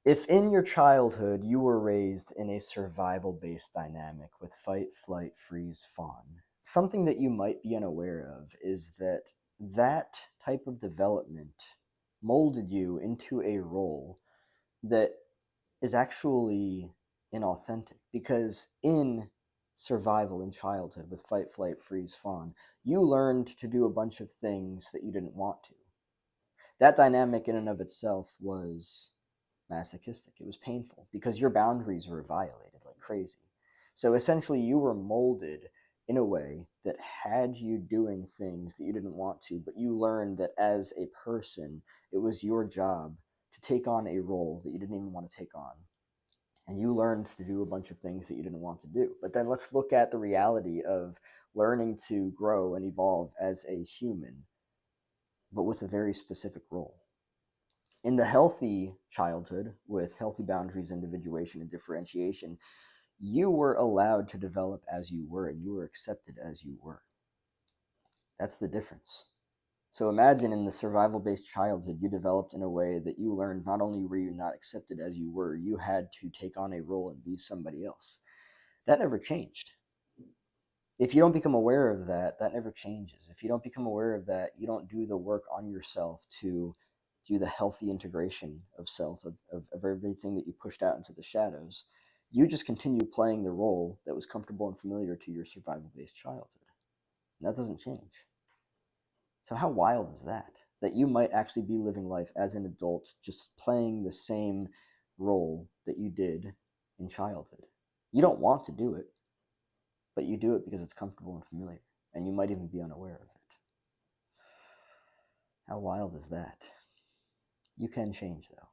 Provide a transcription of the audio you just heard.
If in your childhood you were raised in a survival-based dynamic with fight, flight, freeze, fawn, something that you might be unaware of is that that type of development molded you into a role that is actually inauthentic. Because in survival in childhood with fight, flight, freeze, fawn, you learned to do a bunch of things that you didn't want to. That dynamic in and of itself was masochistic. It was painful because your boundaries were violated like crazy. So essentially, you were molded in a way that had you doing things that you didn't want to, but you learned that as a person, it was your job to take on a role that you didn't even want to take on. And you learned to do a bunch of things that you didn't want to do. But then let's look at the reality of learning to grow and evolve as a human, but with a very specific role. In the healthy childhood with healthy boundaries, individuation, and differentiation, you were allowed to develop as you were and you were accepted as you were. That's the difference. So imagine in the survival based childhood, you developed in a way that you learned not only were you not accepted as you were, you had to take on a role and be somebody else. That never changed. If you don't become aware of that, that never changes. If you don't become aware of that, you don't do the work on yourself to do the healthy integration of self, of everything that you pushed out into the shadows. You just continue playing the role that was comfortable and familiar to your survival based childhood. And that doesn't change. So, how wild is that? That you might actually be living life as an adult, just playing the same role that you did in childhood. You don't want to do it, but you do it because it's comfortable and familiar, and you might even be unaware of it. How wild is that? You can change, though.